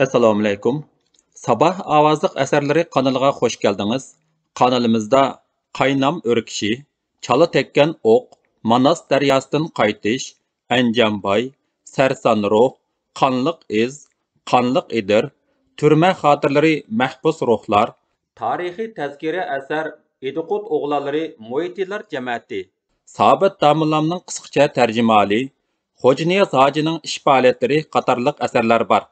Assalomu alaykum. Sabah ovozliq asarlari kanaliga xush keldingiz. Kanalimizda Qaynam o'rkishi, Chala tekkan o'q, Manas daryosidan qaytish, Anjamboy, Sarson ruh, Qanliq iz, Qanliq idir, Turma xotirlari mahbus ruhlar, tarixiy tazkira asar Idiqut o'g'lonlari Mo'yitilar jamiyati, Sabit Damullamning qisqacha tarjimali, Xo'janiyaz hojining ish faoliyatlari qatorliq asarlar bor.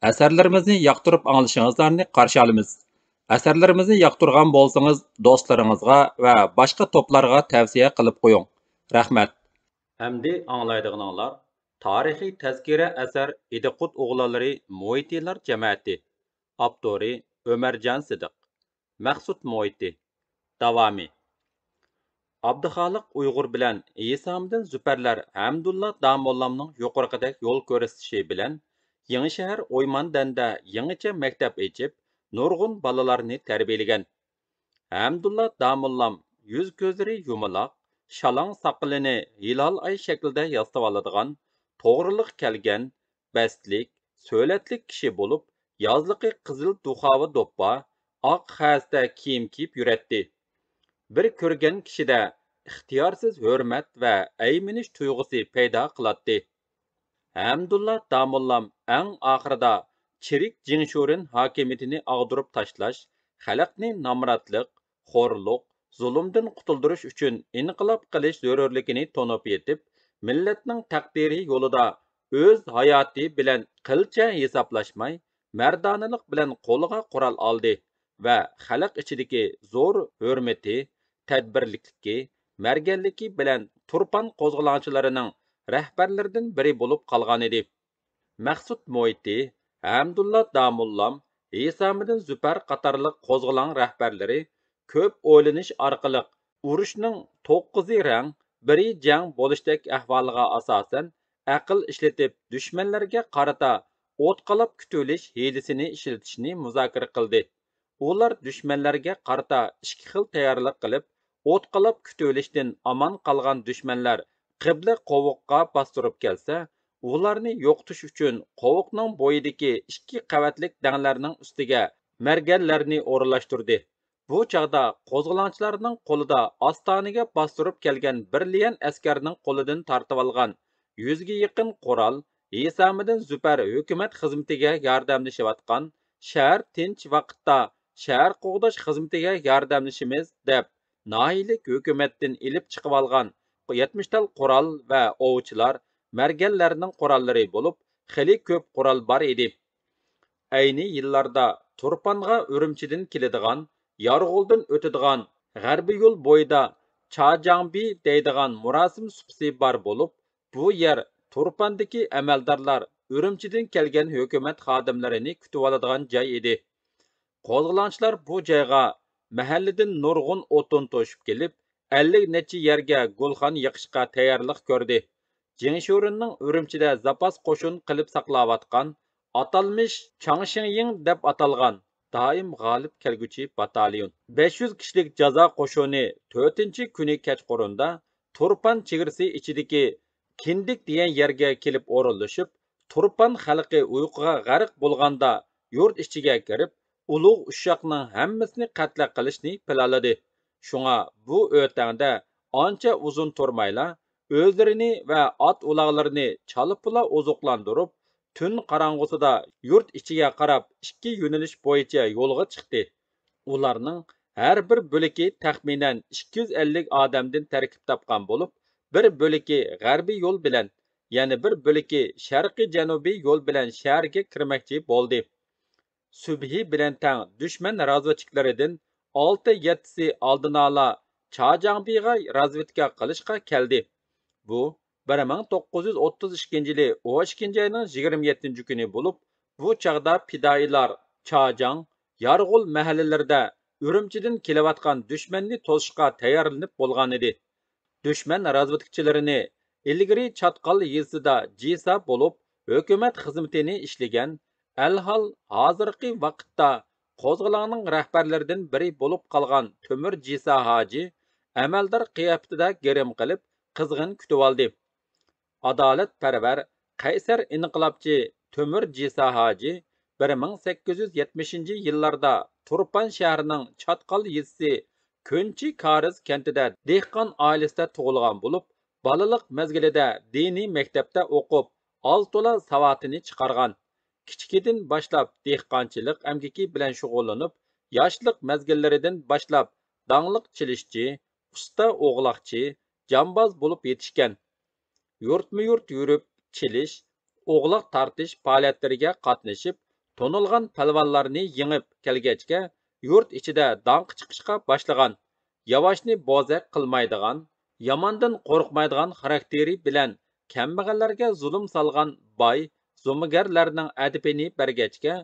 Əsərlərimizni yoqtirib anglışınızlarını qarşı alırıq. Əsərlərimizni yoqtirgan bolsanız, dostlarınızga və başqa toplarga tavsiya qilib qo'ying. Rahmat. Əmdi anglaydiganlar, tarixiy təzkirə əsər İdiqut oğlanları Mo'yitilar cəmiyyəti. Avtori Ömərcan Sidiq. Məqsud Mo'yiti. Davamı. Abduxaliq Uyg'ur bilan İsa'mdan Züpərlər Hamdulla Damollamning yuqorqidek yo'l ko'rsatishi bilan Yangi O'ymandanda yangicha maktab ochib, nurg'un bolalarni tarbiyalagan. Hamdulla Damollam yuz ko'zlari yumaloq, shalong soqolini hilol oy shaklida yastab oladigan, to'g'riliq kelgan, bastlik, so'latlik kishi bo'lib, yozliqi qizil duxovi do'ppa, oq xasda kiyim kiyib yuradi. Bir ko'rgan kishida ixtiyorsiz hurmat va ayminish tuyg'usi paydo qiladi. Hamdulla Damollam eng oxirida chirik Jingshurin hokimiyatini ag'dirib tashlash, xalqni nomrodlik, xo'rliq, zulmdan qutuldirish uchun inqilob qilish zarurligini tonib yetib, millatning taqdiri yo'lida o'z hayoti bilan qilcha hisoblashmay, mardonalik bilan qo'liga qurol oldi va xalq ichidagi zo'r hurmati, tadbirlikligi, marganligi bilan turpan qo'zg'olonchilarining rahbarlaridan biri bo'lib qolgan edi. Maqsud Mo'yti, Hamdulla Damollam, İsa'mdan Züpər qatorliq qo'zg'olon rahbarlari ko'p o'ylanish orqali urushning 9 rang, biri jang bo'lishdek ahvoliga asosan aql ishlatib dushmanlarga qarata o'tqalab kutilish hiylasini ishlatishni muzokara qildi. Ular dushmanlarga qarata ikki xil tayyorlik qilib, o'tqalab kutilishdan omon qolgan dushmanlar qibla qovuqqa bostirib kelsa, ularni yo'qotish uchun qovuqning bo'yidagi 2 qavatlik danglarning ustiga marganlarni o'rinlashtirdi. Bu chog'da qo'zg'olonchilarning qo'lida ostonaga bostirib kelgan bir liyan askarning qo'lidan tortib olgan 100 ga yaqin qurol, İsa'mdan Züpər hukumat xizmatiga yordamlashayotgan, shahar tinch vaqtda shahar qo'g'dash xizmatiga yordamlashimiz deb noyilik hukumatdan ilib chiqib olgan 70 tal qurol va ovchilar marganlarning qurollari bo'lib, xili ko'p qurol bor edi. Ayni yillarda Turpanga Urumchidan keladigan, Yorg'uldan o'tadigan g'arbiy yo'l bo'yida Chajangbi deydigan murosim supsi bor bo'lib, bu yer Turpandagi amaldorlar Urumchidan kelgan hukumat xodimlarini kutib oladigan joy edi. Qo'zg'olonchilar bu joyga mahalladan nurg'un o'tin to'shib kelib, 50 necha yerga gulxon yiqishga tayyorlik ko'rdi. Jingshurinning Urumchida zapas qo'shin qilib saqlayotgan, atalmish Changshinying deb atalgan doim g'olib kelguchi batalyon 500 kishilik jazo qo'shini 4-kuni kechqurunda Turpan chegarasi ichidagi Kindik degan yerga kelib o'rinlashib, Turpan xalqi uyquga g'arq bo'lganda yurt ichiga kirib, ulug' ushoqning hammasini qatl qilishni planladi. Shunga bu o'tangda ancha uzun turmayla o'zlarini va ot uloqlarini chalipula ozuqlantirib, tun qorong'usida yurt ichiga qarab 2 yo'nalish bo'yicha yo'lga chiqdi. Ularning har bir bo'lagi taxminan 250 odamdan tarkib topgan bo'lib, bir bo'lagi g'arbiy yo'l bilan, yana bir bo'lagi sharqiy janubiy yo'l bilan shaharga kirmoqchi bo'ldi. Subhi bilan tang dushman razvedchiklaridan 6-7si oldin ola Chajangbiga razvedka qilishga keldi. Bu 1932-yili 12-ayning 27-kuni bo'lib, bu chaqda fidoilar Chajang, Yorg'ul mahallalarida Urumchidan kelayotgan dushmanni to'sishga tayyorlanib bo'lgan edi. Dushman razvedkachilarini ilgari Chatqal yezida jisa bo'lib, hukumat xizmatini ishlagan, alhol hozirgi vaqtda qo'zg'olonning rahbarlaridan biri bo'lib qolgan Temur Jisa hoji amaldor qiyofatida gerim qilib, qizg'in kutib oldi. Adolatparvar qaysar inqilobchi Temur Jisa hoji 1870-yillarda Turpan shahrining Chatqal yezisi Ko'nchi Kariz kentida dehqon oilasida tug'ilgan bo'lib, balalik mezgilida diniy maktabda o'qib, oltola savatini chiqargan. Kichkidan boshlab dehqonchilik amgiki bilan shug'ullanib, yoshlik mezgillaridan boshlab danglik chilishchi, usta o'g'loqchi, jamboz bo'lib yetishgan. Yurtma-yurt yurib, chilish, o'g'loq tortish faoliyatlariga qatnashib, to'nilgan palvonlarni yengib kelgachga, yurt ichida dong chiqishga boshlagan. Yavoshni bo'zaq qilmaydigan, yomondan qo'rqmaydigan xarakteri bilan kambag'allarga zulm solgan boy, zo'migarlarning adibini bergachga,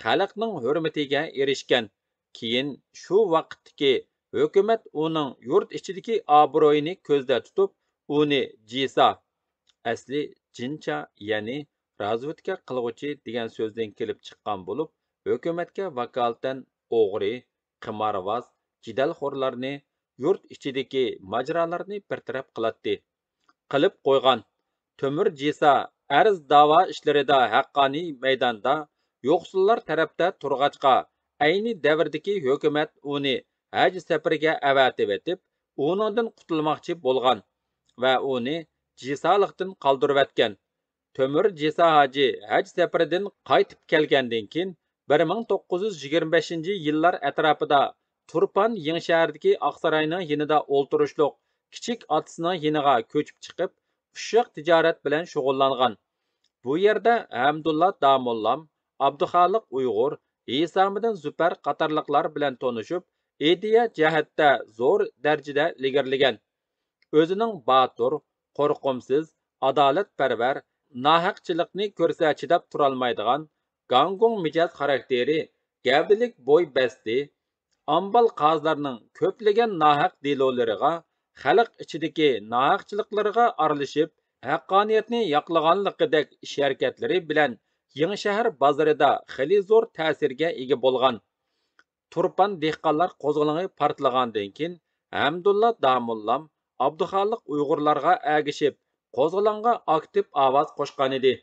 xalqning hurmatiga erishgan. Keyin shu vaqtdagi hukumat uning yurt ichidagi obro'yini ko'zda tutib, uni jisa asli jincha, ya'ni razvedka qilg'uchi degan so'zdan kelib chiqqan bo'lib, hukumatga vakolatan o'g'ri, qimorvoz, jidalxo'rlarni, yurt ichidagi majralarni bartaraf qilib qo'ygan. Temur jisa arz da'vo ishlarida haqqoniy maydonda yo'qsullar tarafda turg'achqa, ayni davrdagi hukumat uni haj safariga avatib etib, uningdan qutulmoqchi bo'lgan va uni jisalıqdan qaldırıvetken. Tömür Jisa Hacı haj seferinden qaytib kelgandan keyin 1925-yillar atrofida Turpan Yengshahardagi Oqsaroyning yinida o'ltirishliq kichik otasining yiniga ko'chib chiqib, ushoq tijorat bilan shug'ullangan. Bu yerda Hamdulla Damollam, Abduxoliq Uyg'ur, Isomiddin Zufar qatorliqlar bilan tanishib, ideya jihatda zo'r darajada ilgirlagan. O'zining batur, qo'rqimsiz, adolatparvar, nohaqchilikni ko'rsa chidab turolmaydigan, gangong mijoz xarakteri, gavdilik bo'y basti, ambal qozlarning ko'plagan nohaq delolariga, xalq ichidagi nohaqchiliklarga aralashib, haqqoniyatni yoqlaganligidek ish harakatlari bilan Yengishahar bozorida xili zo'r ta'sirga ega bo'lgan. Turpan dehqonlar qo'zg'oloni portlagandan keyin Hamdulla Damollam Abduxoliq Uyg'urlarga agishib, qo'zg'olonga aktiv ovoz qo'shgan edi.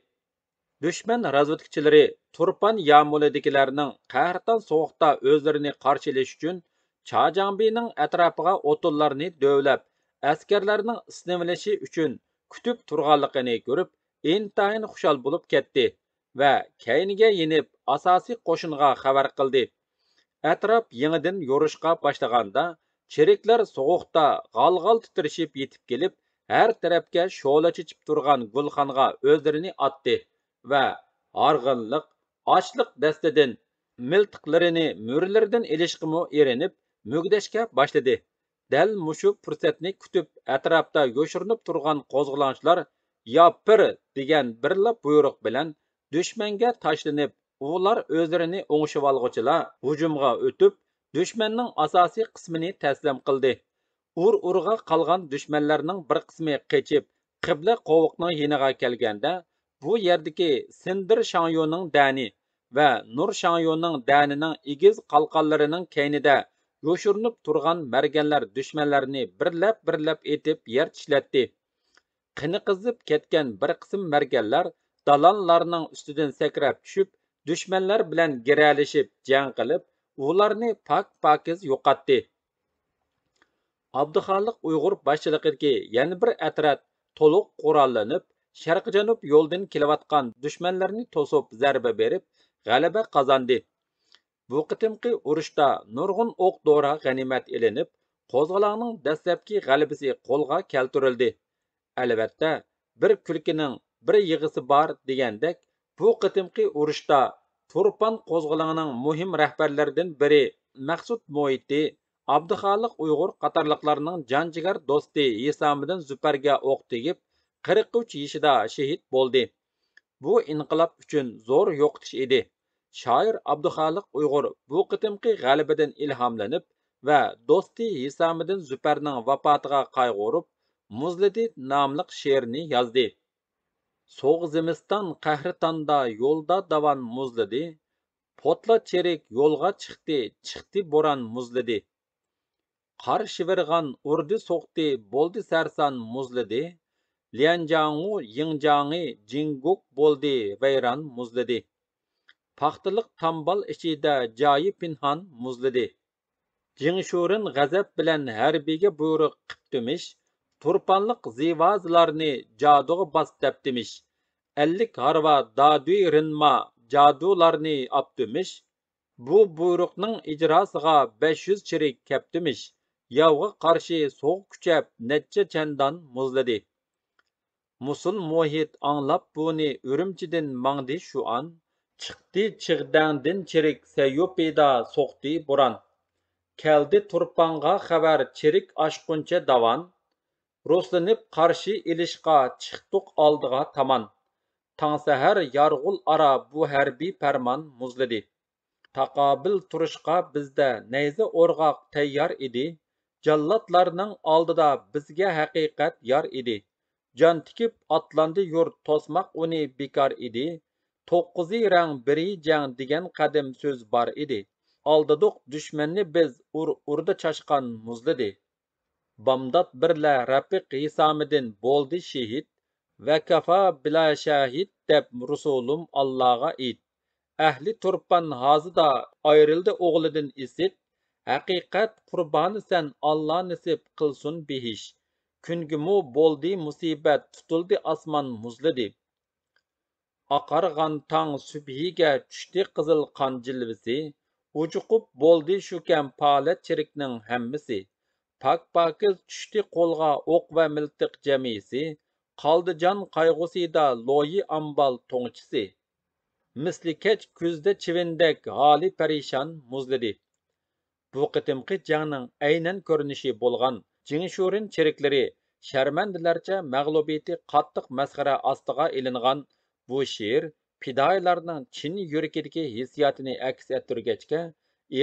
Düşman razvedkachilari Turpan yamulidagilarning qahrton sovuqda o'zlarini qarshilash uchun Chajangbining atrofiga o'tinlarni dövlab, askarlarning isnivilishi uchun kutib turganligini ko'rib, intayin xushal bo'lib ketdi va kayniga yenib asosiy qo'shinga xabar qildi. Atrof yangidan yorishqa boshlaganda cheriklar sovuqda g'al-g'al titrashib yetib kelib, har tarafga sho'la chechib turgan gulxonga o'zlarini otdi va horg'inlik, ochliq dastidan miltiqlarini mo'rlaridan ilishqimi erinib, mugdashga boshladi. Dal mushu fursatni kutib, atrofda yo'shirinib turgan qo'zg'olonchilar "Yopir" degan birla buyruq bilan dushmanga tashlanib, ular o'zlarini o'ngishib olg'uchilar hujumga o'tib, dushmanning asosiy qismini taslim qildi. Ur-urg'a qolgan dushmanlarning bir qismi qechib, qibla qovuqning yeniga kelganda, bu yerdagi Sindir Shangyoning dani va Nur Shangyoning danining igiz qalqonlarining keynida yo'shirinib turgan marganlar dushmanlarni birlab etib yer tishlatdi. Qini qizib ketgan bir qism marganlar dalonlarning ustidan sakrab tushib, dushmanlar bilan giralashib jang qilib, ularni pak-pakiz yo'qotdi. Abduxoliq Uyg'ur boshchiligidagi yana bir atrot to'liq qurollanib, sharq-janub yo'ldan kelayotgan dushmanlarni to'sib zarba berib, g'alaba qozondi. Bu qitimqi urushda nurg'un o'q-dora g'animat elinib, qo'zg'olonning dastlabki g'alabasi qo'lga keltirildi. Albatta, bir kulkining bir yig'isi bor degandek, bu qitimqi urushda Turpan qo'zg'olonining muhim rahbarlaridan biri Maqsud Mo'iti Abduxoliq Uyg'ur qatorliqlarning janjigar do'sti Isomiddin Zufarga o'q tegib, 43 yoshida shahid bo'ldi. Bu inqilob uchun zo'r yo'qotish edi. Shoir Abduxoliq Uyg'ur bu qitimqi g'alabadan ilhomlanib va do'sti Isomiddin Zufarning vafotiga qayg'urib, Muzlidi nomli she'rni yozdi. So'g' zimiston qahritonda yo'lda davan muzlidi, potla cherik yo'lga chiqdi bo'ron muzlidi. Qar shivirg'an urdi so'qdi, bo'ldi sarson muzlidi, Lianjangu Yingjangi jinguk bo'ldi vayron muzlidi. paxtaliq tambal ichida joyi pinhon muzladi. Jingshurun g'azab bilan harbiyga buyruq qiptimish, turpanliq zivozlarni jaduga bas debdimish, 50 harva daduy rinma jadularni optimish, bu buyruqning ijrosiga 500 chirik keptimish, yovga qarshi so'g kuchab necha chandon muzladi. Musul muhit anlab buni Urumchidan mangdi shu an, chiqdi chig'dandin chirik sayupida so'qdi buran. Keldi turpanğa xabar chirik aşquncha davan, ruslanib qarshi ilishqa chiqdiq oldiga taman. Tangsahar yarg'ul ara bu harbiy farmon muzladi. Taqobil turishqa bizda nayza o'rg'oq tayyor edi. Jallatlarning oldida bizga haqiqat yor edi. Jon tikib otlandi yurt to'smoq uni bekor edi. 9 rang biri jang degan qadim so'z bor edi. Aldadık düşmanni biz urda çaşqan muzladi. Bamdad birla Rafiq hisamidin boldi şehit ve kafa bila şahid deb Rasulum Allah'a it. Ahli turpan hazıda ayrıldı oğludin isit. Haqiqat qurbanı sen Allah nisip qılsun bihiş. Küngümü boldi musibet tutuldi asman muzladi. Aqargan tang sübhiga tushdi qizil qon jilvisi. Ucuqup boldi şukem palet çirikning hammisi. Pak-pakiz tushdi qo'lga o'q va miltiq jamisi. Qaldi jon qayg'usida loyi ambal to'ngchisi. Misli kech kuzda chivindek hali perişan muzladi. Bu qitimqi jangning aynan ko'rinishi bo'lgan Jingshurun chiriklari sharmandilarcha mag'lubiyati qattiq masxara ostiga ilingan. Bu she'r fidoyilarning chin yurakidagi hissiyotini aks ettirgachga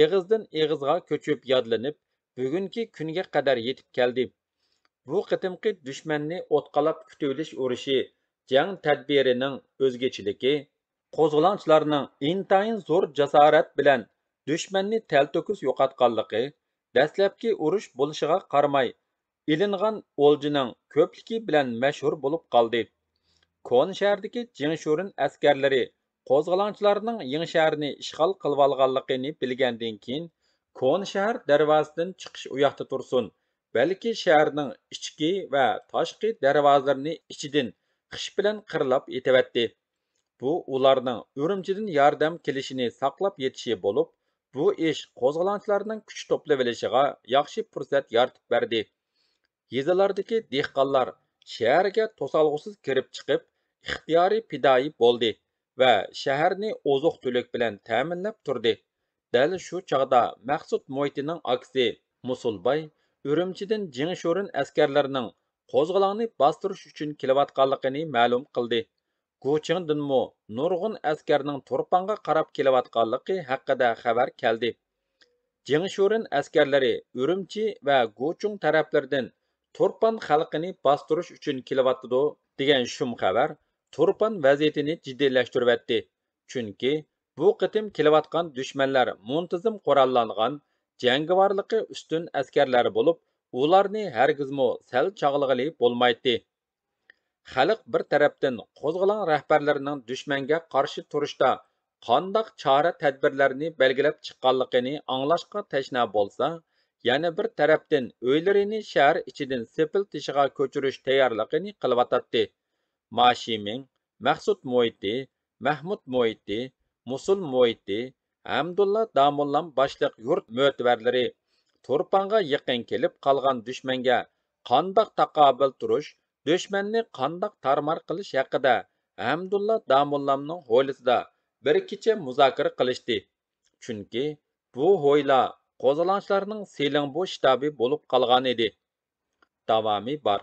eg'izdan eg'izga ko'chib yodlanib bugungi kunga qadar yetib keldi. Bu qitimqi dushmanni o'tqalab kutilish urushi jang tadbirining o'zgachiligi, qo'zg'olonchilarning intayin zo'r jasorat bilan dushmanni talto'kis yo'qotganligi, dastlabki urush bo'lishiga qaramay ilingan o'ljining ko'pligi bilan mashhur bo'lib qoldi. Kon shahardagi Jingshurun askarlari qo'zg'olonchilarning Ying shaharni ishg'ol qilib olganligini bilgandan keyin Kon shahar darvozasidan chiqish u yoqda tursin, balki shaharning ichki va tashqi darvozalarini ichidan qish bilan qirlab yetavatdi. Bu ularning Urumchidan yordam kelishini saqlab yetishi bo'lib, bu ish qo'zg'olonchilarning kuch to'plab olishiga yaxshi fursat yaratib berdi. Yezalardagi dehqonlar shaharga to'solg'usiz kirib chiqib, ixtiyoriy fidoyi bo'ldi va shaharni oziq-tulik bilan ta'minlab turdi. Dal shu chog'da Maqsud Mo'ytining aksi Musulbay Urumchidan Jingshurun askarlarining qo'zg'olonni bostirish uchun kelayotganligini ma'lum qildi. Gochingdinmi nurg'un askarning Turpanga qarab kelayotganligi haqida xabar keldi. Jingshurun askarlari Urumchi va Goching taraflaridan Turpan xalqini bostirish uchun kelyapti degan shum xabar Turpan vaziyatini jiddiylashtiribdi. Chunki bu qitim kelayotgan dushmanlar muntazam qurollangan, jangovarligi ustun askarlar bo'lib, ularni hargizmo sal chog'lig'ili bo'lmaydi. Xalq bir tarafdan qo'zg'olon rahbarlarining dushmanga qarshi turishda qandoq chora tadbirlarni belgilab chiqqanligini anglashga tashna bo'lsa, yana bir tarafdan o'ylarini shahar ichidan sepil tishiga ko'chirish tayyorligini qilyotdi. Mashiming, Maqsud Mo'yti, Mahmud Mo'yti, Musul Mo'yti, Hamdulla Damullam boshliq yurt mo'tvarlari Turpanga yaqin kelib qolgan dushmanga qandoq taqobil turish, dushmanni qandoq tarmar qilish haqida Hamdulla Damullamning hovlisida bir kecha muzokara qilishdi. Chunki bu hovla qo'zg'olonchilarning Seling bu shtabi bo'lib qolgan edi. Davomi bor.